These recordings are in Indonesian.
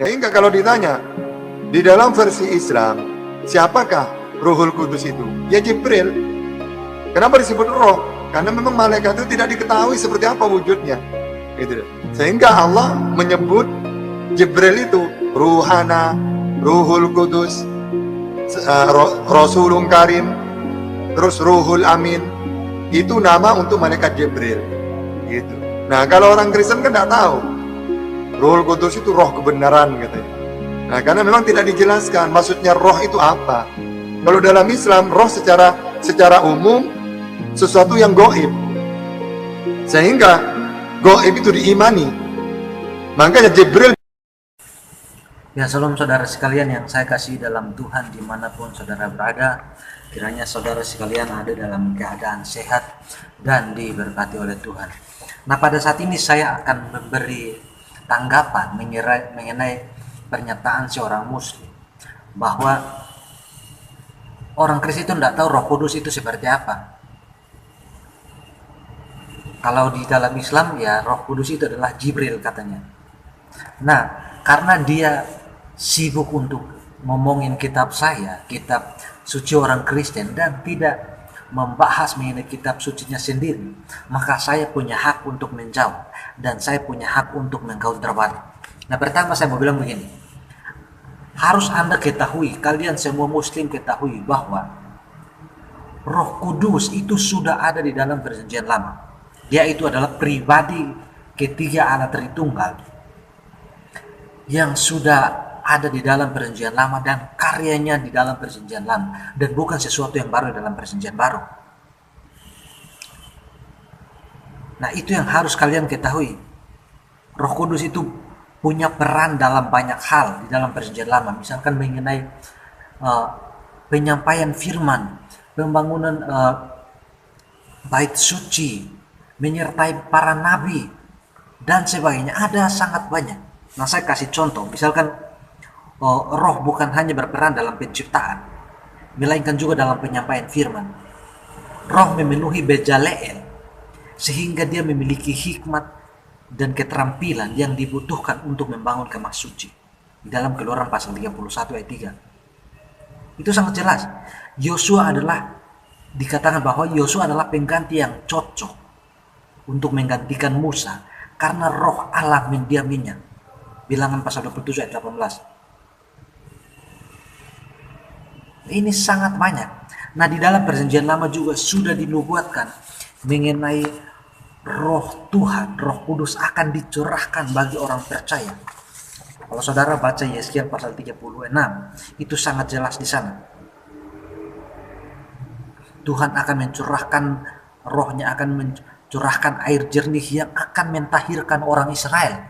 Sehingga kalau ditanya, di dalam versi Islam, siapakah Ruhul Kudus itu? Ya Jibril. Kenapa disebut roh? Karena memang malaikat itu tidak diketahui seperti apa wujudnya. Gitu. Sehingga Allah menyebut Jibril itu Ruhana, Ruhul Kudus, Rasulun Karim, terus Ruhul Amin. Itu nama untuk malaikat Jibril. Gitu. Nah, kalau orang Kristen kan tidak tahu. Ruhul Kudus itu roh kebenaran katanya. Nah, karena memang tidak dijelaskan maksudnya roh itu apa. Kalau dalam Islam, roh secara umum sesuatu yang gaib. Sehingga gaib itu diimani. Makanya Jibril. Ya, salam saudara sekalian yang saya kasih dalam Tuhan dimanapun saudara berada. Kiranya saudara sekalian ada dalam keadaan sehat dan diberkati oleh Tuhan. Nah, pada saat ini saya akan memberi tanggapan mengenai pernyataan seorang muslim bahwa orang Kristen itu tidak tahu Roh Kudus itu seperti apa. Kalau di dalam Islam ya Roh Kudus itu adalah Jibril katanya. Nah, karena dia sibuk untuk ngomongin kitab suci orang Kristen dan tidak membahas mengenai kitab sucinya sendiri, maka saya punya hak untuk menjawab dan saya punya hak untuk mengcounterbalik. Nah, pertama saya mau bilang begini, harus Anda ketahui, kalian semua muslim ketahui bahwa Roh Kudus itu sudah ada di dalam perjanjian lama. Dia itu adalah pribadi ketiga Allah Tritunggal yang sudah ada di dalam perjanjian lama dan karyanya di dalam perjanjian lama dan bukan sesuatu yang baru dalam perjanjian baru. Nah, itu yang harus kalian ketahui. Roh Kudus itu punya peran dalam banyak hal di dalam perjanjian lama, misalkan mengenai penyampaian firman, pembangunan bait suci, menyertai para nabi dan sebagainya. Ada sangat banyak. Nah, saya kasih contoh, misalkan roh bukan hanya berperan dalam penciptaan, melainkan juga dalam penyampaian firman. Roh memenuhi Bejaleel sehingga dia memiliki hikmat dan keterampilan yang dibutuhkan untuk membangun kemah suci. Di dalam Keluaran pasal 31 ayat 3. Itu sangat jelas. Dikatakan bahwa Yosua adalah pengganti yang cocok untuk menggantikan Musa karena roh Allah mendiaminya. Bilangan pasal 27 ayat 18. Ini sangat banyak. Nah, di dalam perjanjian lama juga sudah dinubuatkan mengenai roh Tuhan, Roh Kudus akan dicurahkan bagi orang percaya. Kalau saudara baca Yeskiel pasal 36, itu sangat jelas di sana. Tuhan akan mencurahkan rohnya, akan mencurahkan air jernih yang akan mentahirkan orang Israel.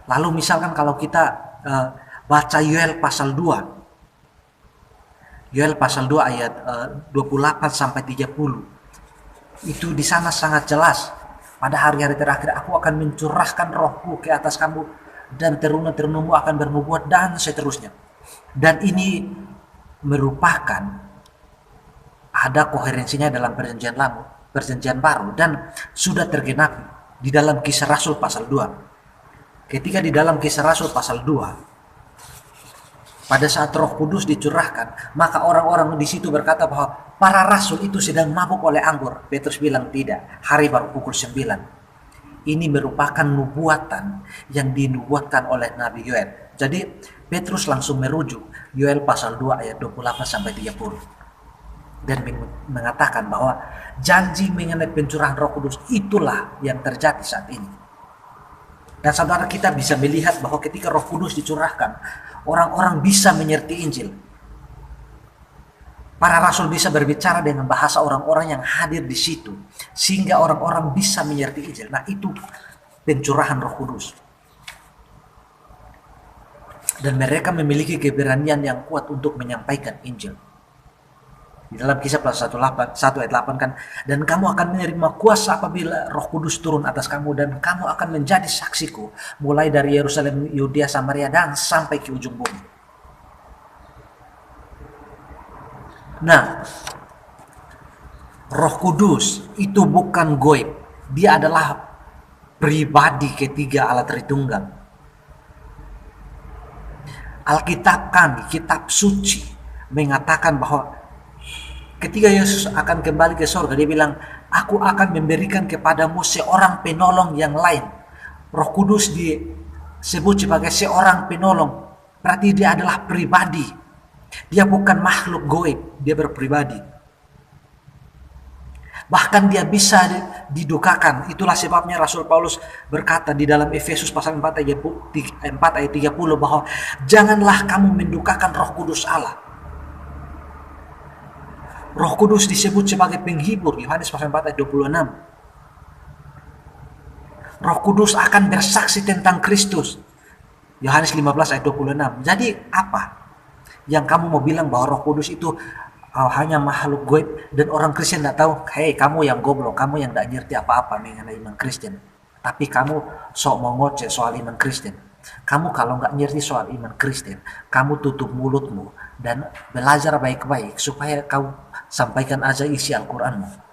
Lalu misalkan kalau kita baca Yoel pasal 2. Yoel pasal 2 ayat 28 sampai 30. Itu di sana sangat jelas. Pada hari-hari terakhir aku akan mencurahkan rohku ke atas kamu dan teruna-terunamu akan bernubuat dan seterusnya. Dan ini merupakan ada koherensinya dalam perjanjian lama, perjanjian baru dan sudah tergenapi di dalam Kisah Rasul pasal 2. Ketika di dalam Kisah Rasul pasal 2 pada saat Roh Kudus dicurahkan, maka orang-orang di situ berkata bahwa para rasul itu sedang mabuk oleh anggur. Petrus bilang tidak, hari baru pukul 9. Ini merupakan nubuatan yang dinubuatkan oleh Nabi Yoel. Jadi Petrus langsung merujuk Yoel pasal 2 ayat 28 sampai 30. Dan mengatakan bahwa janji mengenai pencurahan Roh Kudus itulah yang terjadi saat ini. Dan saudara, kita bisa melihat bahwa ketika Roh Kudus dicurahkan, orang-orang bisa menyerti Injil. Para rasul bisa berbicara dengan bahasa orang-orang yang hadir di situ, sehingga orang-orang bisa menyerti Injil. Nah, itu pencurahan Roh Kudus. Dan mereka memiliki keberanian yang kuat untuk menyampaikan Injil. Di dalam Kisah pasal 1 ayat 8 kan, dan kamu akan menerima kuasa apabila Roh Kudus turun atas kamu dan kamu akan menjadi saksiku mulai dari Yerusalem, Yudea, Samaria dan sampai ke ujung bumi. Nah, Roh Kudus itu bukan goib. Dia adalah pribadi ketiga Allah Tritunggal. Alkitab kami, kitab suci, mengatakan bahwa ketika Yesus akan kembali ke surga, dia bilang, aku akan memberikan kepadamu seorang penolong yang lain. Roh Kudus disebut sebagai seorang penolong. Berarti dia adalah pribadi. Dia bukan makhluk goib, dia berpribadi. Bahkan dia bisa didukakan. Itulah sebabnya Rasul Paulus berkata di dalam Efesus pasal 4 ayat 30 bahwa janganlah kamu mendukakan Roh Kudus Allah. Roh Kudus disebut sebagai penghibur, Yohanes pasal 4 ayat 26. Roh Kudus akan bersaksi tentang Kristus, Yohanes 15 ayat 26. Jadi apa yang kamu mau bilang bahwa Roh Kudus itu hanya makhluk goib dan orang Kristen tidak tahu? Hei, kamu yang goblok, kamu yang tidak ngerti apa-apa mengenai iman Kristen. Tapi kamu sok mau ngoceh soal iman Kristen. Kamu kalau nggak ngerti soal iman Kristen, kamu tutup mulutmu dan belajar baik-baik supaya kau sampaikan aja isi Al-Quranmu.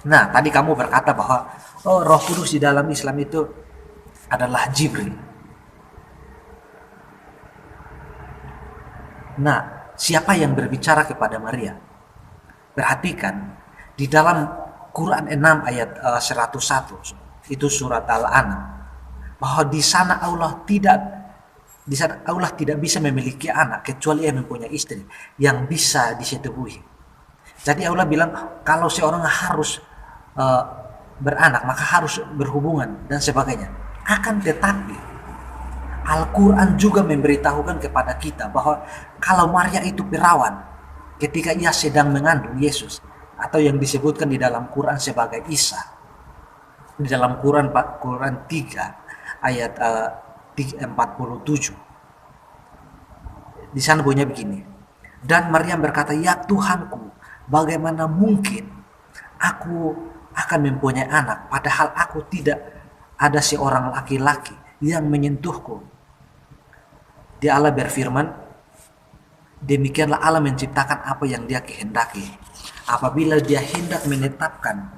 Nah, tadi kamu berkata bahwa Roh Kudus di dalam Islam itu adalah Jibril. Nah, siapa yang berbicara kepada Maria? Perhatikan di dalam Quran 6 ayat 101, itu surat Al-An'am, bahwa di sana Allah tidak bisa memiliki anak kecuali ia mempunyai istri yang bisa disetubuhi. Jadi Allah bilang kalau seorang harus beranak maka harus berhubungan dan sebagainya. Akan tetapi Al-Quran juga memberitahukan kepada kita bahwa kalau Maria itu perawan ketika ia sedang mengandung Yesus, atau yang disebutkan di dalam Quran sebagai Isa, di dalam Quran 3 ayat 47, di sana bunyinya begini, dan Maria berkata, ya Tuhanku, bagaimana mungkin aku akan mempunyai anak padahal aku tidak ada seorang laki-laki yang menyentuhku. Dia Allah berfirman, demikianlah Allah menciptakan apa yang dia kehendaki. Apabila dia hendak menetapkan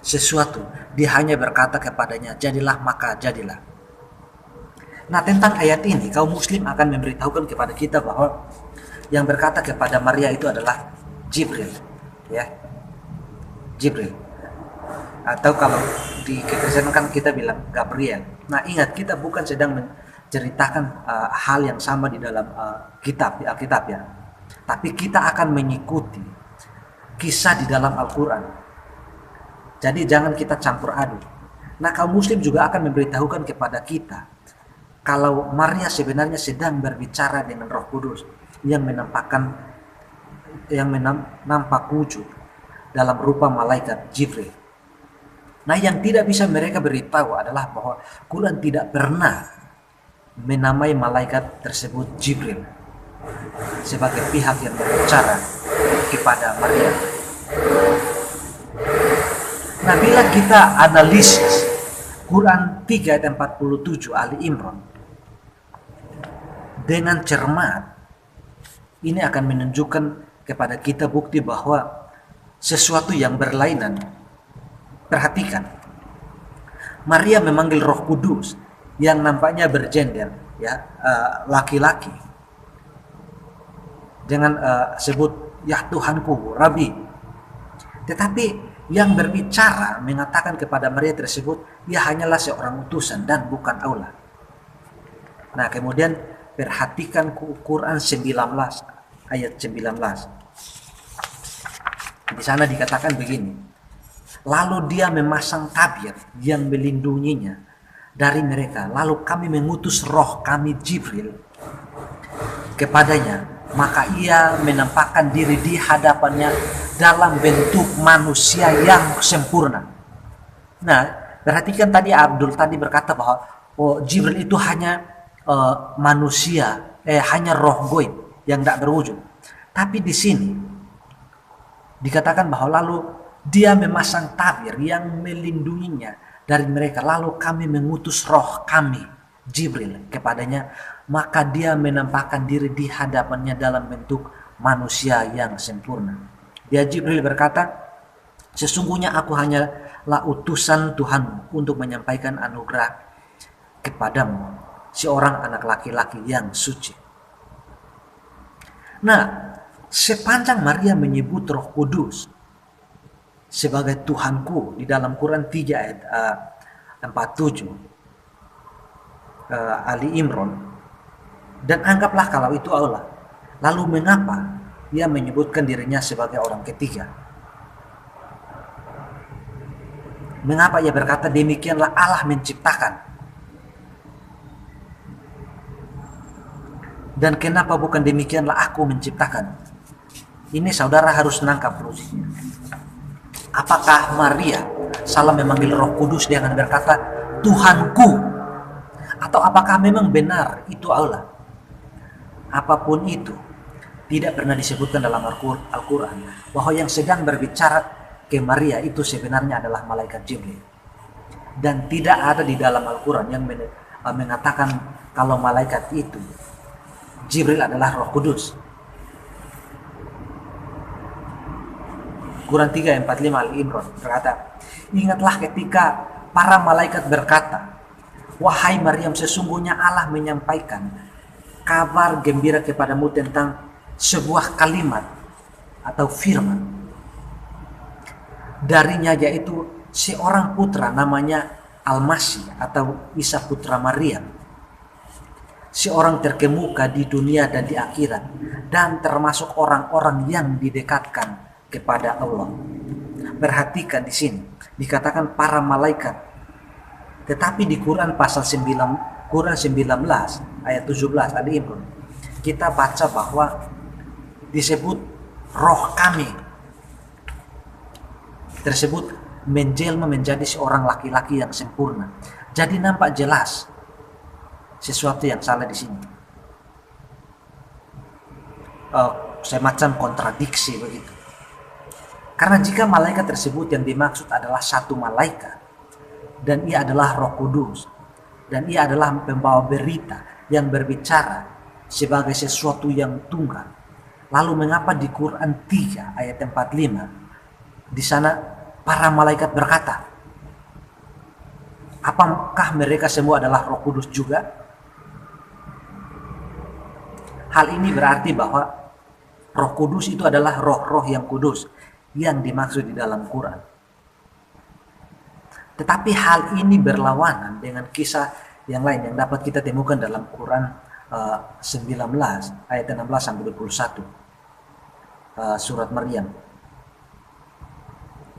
sesuatu, dia hanya berkata kepadanya, jadilah maka jadilah. Nah, tentang ayat ini kaum muslim akan memberitahukan kepada kita bahwa yang berkata kepada Maria itu adalah Jibril, ya, Jibril. Atau kalau di Kekristenan kan kita bilang Gabriel. Nah, ingat, kita bukan sedang menceritakan hal yang sama di dalam Alkitab ya. Tapi kita akan mengikuti kisah di dalam Al-Quran. Jadi jangan kita campur aduk. Nah, kaum muslim juga akan memberitahukan kepada kita kalau Maria sebenarnya sedang berbicara dengan Roh Kudus yang nampak wujud dalam rupa malaikat Jibril. Nah, yang tidak bisa mereka beritahu adalah bahwa Quran tidak pernah menamai malaikat tersebut Jibril sebagai pihak yang berbicara kepada Maria. Nah, bila kita analisis Quran 3 ayat 47 Ali Imran dengan cermat, ini akan menunjukkan kepada kita bukti bahwa sesuatu yang berlainan. Perhatikan, Maria memanggil Roh Kudus yang nampaknya bergender, ya, laki-laki, dengan sebut ya Tuhanku, Rabi. Tetapi yang berbicara mengatakan kepada Maria tersebut, ia hanyalah seorang utusan dan bukan Allah. Nah, kemudian perhatikan Quran 19 ayat 19. Di sana dikatakan begini. Lalu dia memasang tabir yang melindunginya dari mereka. Lalu kami mengutus roh kami Jibril kepadanya. Maka ia menampakkan diri di hadapannya dalam bentuk manusia yang sempurna. Nah, perhatikan tadi Abdul tadi berkata bahwa Jibril itu hanya manusia, hanya roh goib yang tidak berwujud. Tapi di sini dikatakan bahwa lalu dia memasang tabir yang melindunginya dari mereka. Lalu kami mengutus roh kami Jibril kepadanya, maka dia menampakkan diri di hadapannya dalam bentuk manusia yang sempurna. Dia Jibril berkata, sesungguhnya aku hanya lah utusan Tuhanmu untuk menyampaikan anugerah kepadamu, seorang anak laki-laki yang suci. Nah, sepanjang Maria menyebut Roh Kudus sebagai Tuhanku di dalam Quran 3 ayat 47 Ali Imran, dan anggaplah kalau itu Allah, lalu mengapa ia menyebutkan dirinya sebagai orang ketiga? Mengapa ia berkata demikianlah Allah menciptakan? Dan kenapa bukan demikianlah aku menciptakan? Ini saudara harus nangkap posisinya. Apakah Maria salah memanggil Roh Kudus dengan berkata Tuhanku? Atau apakah memang benar itu Allah? Apapun itu, tidak pernah disebutkan dalam Al-Quran bahwa yang sedang berbicara ke Maria itu sebenarnya adalah malaikat Jibril. Dan tidak ada di dalam Al-Quran yang mengatakan kalau malaikat itu Jibril adalah Roh Kudus. Quran 3:45 Al-Imran berkata, ingatlah ketika para malaikat berkata, wahai Maryam, sesungguhnya Allah menyampaikan kabar gembira kepadamu tentang sebuah kalimat atau firman darinya, yaitu seorang putra namanya Al-Masih atau Isa putra Maryam, seorang terkemuka di dunia dan di akhirat, dan termasuk orang-orang yang didekatkan kepada Allah. Perhatikan di sini dikatakan para malaikat, tetapi di Quran pasal 9, Quran 19 ayat 17 Ali Imran, kita baca bahwa disebut roh kami tersebut menjelma menjadi seorang laki-laki yang sempurna. Jadi nampak jelas sesuatu yang salah di sini. Semacam kontradiksi begitu. Karena jika malaikat tersebut yang dimaksud adalah satu malaikat, dan ia adalah Roh Kudus, dan ia adalah pembawa berita yang berbicara sebagai sesuatu yang tunggal, lalu mengapa di Quran 3 ayat 45 di sana para malaikat berkata, apakah mereka semua adalah Roh Kudus juga? Hal ini berarti bahwa Roh Kudus itu adalah roh-roh yang kudus yang dimaksud di dalam Quran. Tetapi hal ini berlawanan dengan kisah yang lain yang dapat kita temukan dalam Quran 19 ayat 16 sampai 21 surat Maryam.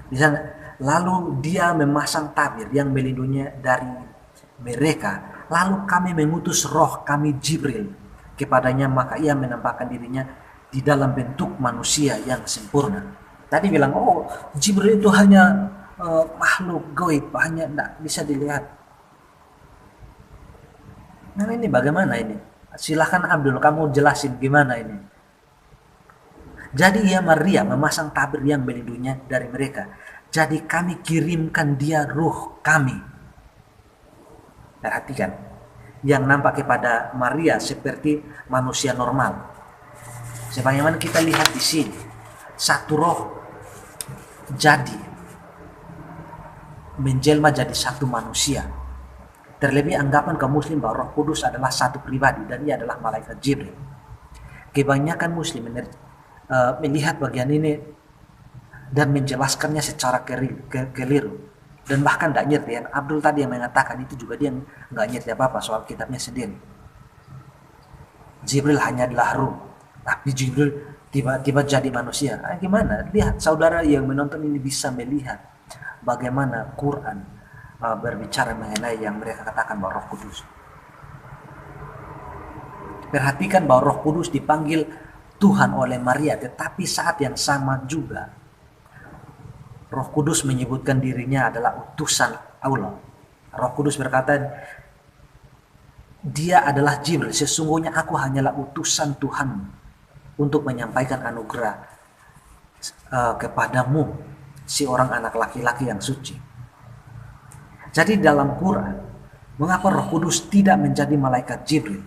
Di sana, lalu dia memasang tabir yang melindunginya dari mereka, lalu kami mengutus roh kami Jibril kepadanya, maka ia menampakkan dirinya di dalam bentuk manusia yang sempurna. Tadi bilang, oh Jibril itu hanya makhluk gaib, hanya tidak bisa dilihat. Nah ini bagaimana ini? Silahkan Abdul, kamu jelasin gimana ini. Jadi ia Maria memasang tabir yang melindunginya dari mereka. Jadi kami kirimkan dia ruh kami. Perhatikan, yang nampak kepada Maria seperti manusia normal. Sebagaimana kita lihat di sini, satu roh jadi menjelma jadi satu manusia. Terlebih anggapan kaum muslim bahwa Roh Kudus adalah satu pribadi dan ia adalah malaikat Jibril. Kebanyakan muslim melihat bagian ini dan menjelaskannya secara keliru dan bahkan tidak ngerti. Abdul tadi yang mengatakan itu juga dia nggak ngerti apa-apa soal kitabnya sendiri. Jibril hanya adalah ruh, tapi Jibril tiba-tiba jadi manusia. Gimana? Lihat, saudara yang menonton ini bisa melihat bagaimana Quran berbicara mengenai yang mereka katakan bahwa Roh Kudus. Perhatikan bahwa Roh Kudus dipanggil Tuhan oleh Maria, tetapi saat yang sama juga Roh Kudus menyebutkan dirinya adalah utusan Allah. Roh Kudus berkata, dia adalah Jibril, sesungguhnya aku hanyalah utusan Tuhan untuk menyampaikan anugerah kepadamu, si orang anak laki-laki yang suci. Jadi dalam Quran, mengapa Roh Kudus tidak menjadi malaikat Jibril?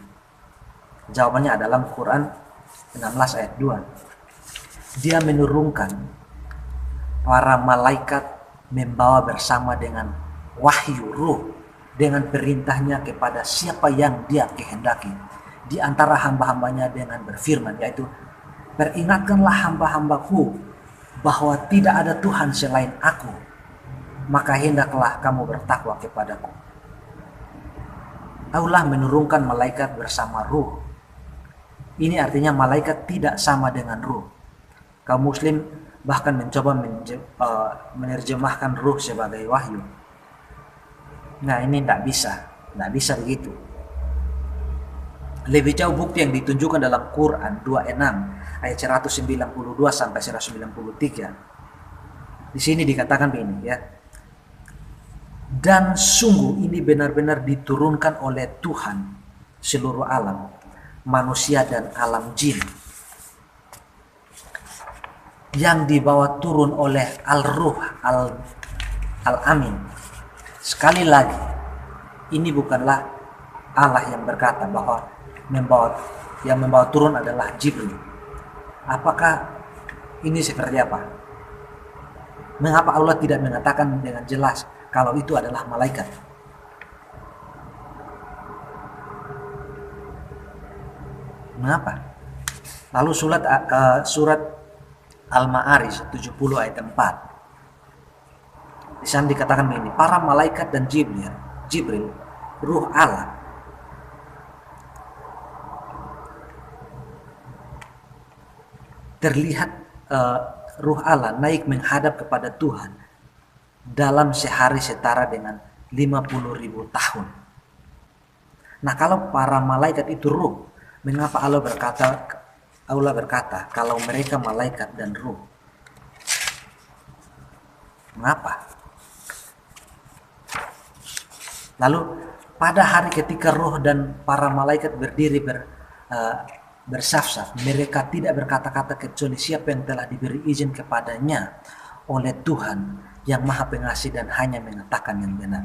Jawabannya dalam Quran 16 ayat 2. Dia menurunkan para malaikat membawa bersama dengan wahyu ruh dengan perintahnya kepada siapa yang dia kehendaki di antara hamba-hambanya dengan berfirman, yaitu peringatkanlah hamba-hambaku bahwa tidak ada Tuhan selain aku, maka hendaklah kamu bertakwa kepadaku. Allah menurunkan malaikat bersama ruh. Ini artinya malaikat tidak sama dengan ruh. Kaum muslim bahkan mencoba menerjemahkan ruh sebagai wahyu. Nah, ini tidak bisa begitu. Lebih jauh bukti yang ditunjukkan dalam Quran 26 ayat 192 sampai 193. Di sini dikatakan begini ya. Dan sungguh ini benar-benar diturunkan oleh Tuhan seluruh alam, manusia dan alam jin, yang dibawa turun oleh Al-Ruh Al-Amin. Sekali lagi, ini bukanlah Allah yang berkata bahwa yang membawa turun adalah Jibril. Apakah ini seperti apa? Mengapa Allah tidak mengatakan dengan jelas kalau itu adalah malaikat? Mengapa? Lalu surat Al-Ma'arij 70 ayat 4. Di sana dikatakan begini, para malaikat dan Jibril, ruh Allah, terlihat ruh Allah naik menghadap kepada Tuhan dalam sehari setara dengan 50.000 tahun. Nah, kalau para malaikat itu ruh, mengapa Allah berkata kalau mereka malaikat dan ruh? Mengapa? Lalu pada hari ketika ruh dan para malaikat berdiri bersaf-saf, mereka tidak berkata-kata kecuali siapa yang telah diberi izin kepadanya oleh Tuhan yang Maha Pengasih dan hanya mengatakan yang benar.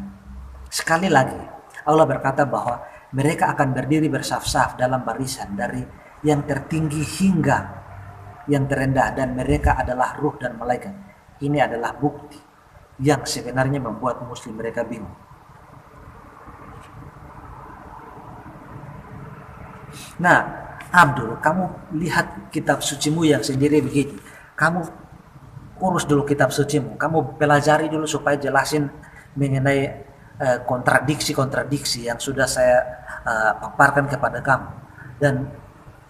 Sekali lagi, Allah berkata bahwa mereka akan berdiri bersaf-saf dalam barisan dari yang tertinggi hingga yang terendah, dan mereka adalah ruh dan malaikat. Ini adalah bukti yang sebenarnya membuat muslim mereka bingung. Nah, Abdul, kamu lihat kitab sucimu yang sendiri begitu. Kamu urus dulu kitab sucimu. Kamu pelajari dulu supaya jelasin mengenai kontradiksi-kontradiksi yang sudah saya paparkan kepada kamu. Dan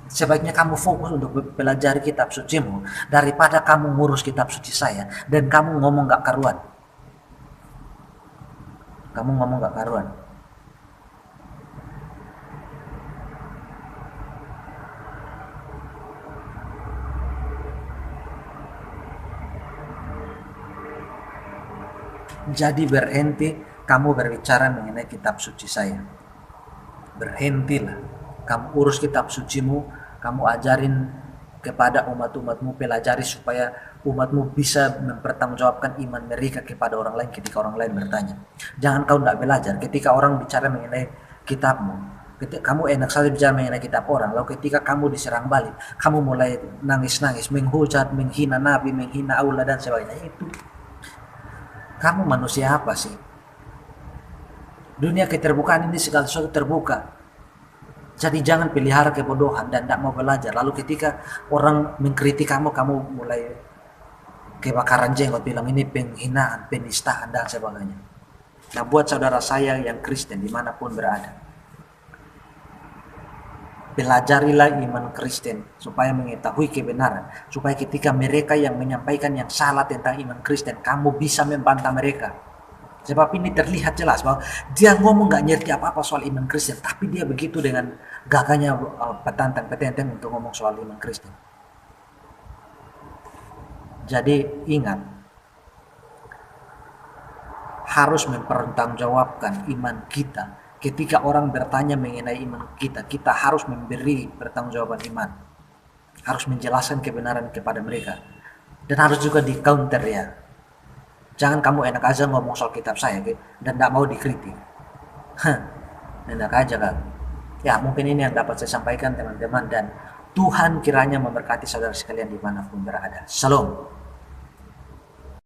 sebaiknya kamu fokus untuk pelajari kitab sucimu daripada kamu ngurus kitab suci saya dan kamu ngomong gak karuan. Jadi berhenti kamu berbicara mengenai kitab suci saya. Berhentilah. Kamu urus kitab sucimu, kamu ajarin kepada umat-umatmu, pelajari supaya umatmu bisa mempertanggungjawabkan iman mereka kepada orang lain ketika orang lain bertanya. Jangan kau tidak belajar ketika orang bicara mengenai kitabmu. Kamu enak saja bicara mengenai kitab orang, lalu ketika kamu diserang balik, kamu mulai nangis-nangis, menghujat, menghina Nabi, menghina Allah dan sebagainya. Itu kamu manusia apa sih? Dunia keterbukaan ini segala sesuatu terbuka. Jadi jangan pelihara kebodohan dan tidak mau belajar. Lalu ketika orang mengkritik kamu, kamu mulai kebakaran jenggot, bilang ini penghinaan, penistaan dan sebagainya. Nah, buat saudara saya yang Kristen dimanapun berada, pelajarilah iman Kristen supaya mengetahui kebenaran, supaya ketika mereka yang menyampaikan yang salah tentang iman Kristen, kamu bisa membantah mereka. Sebab ini terlihat jelas bahwa dia ngomong gak ngerti apa-apa soal iman Kristen, tapi dia begitu dengan gagahnya petentang untuk ngomong soal iman Kristen. Jadi ingat, harus mempertanggungjawabkan iman kita. Ketika orang bertanya mengenai iman kita, kita harus memberi pertanggungjawaban iman. Harus menjelaskan kebenaran kepada mereka. Dan harus juga di counter ya. Jangan kamu enak aja ngomong soal kitab saya dan tidak mau dikritik. Enak aja kan. Ya, mungkin ini yang dapat saya sampaikan teman-teman, dan Tuhan kiranya memberkati saudara sekalian dimanapun berada. Shalom.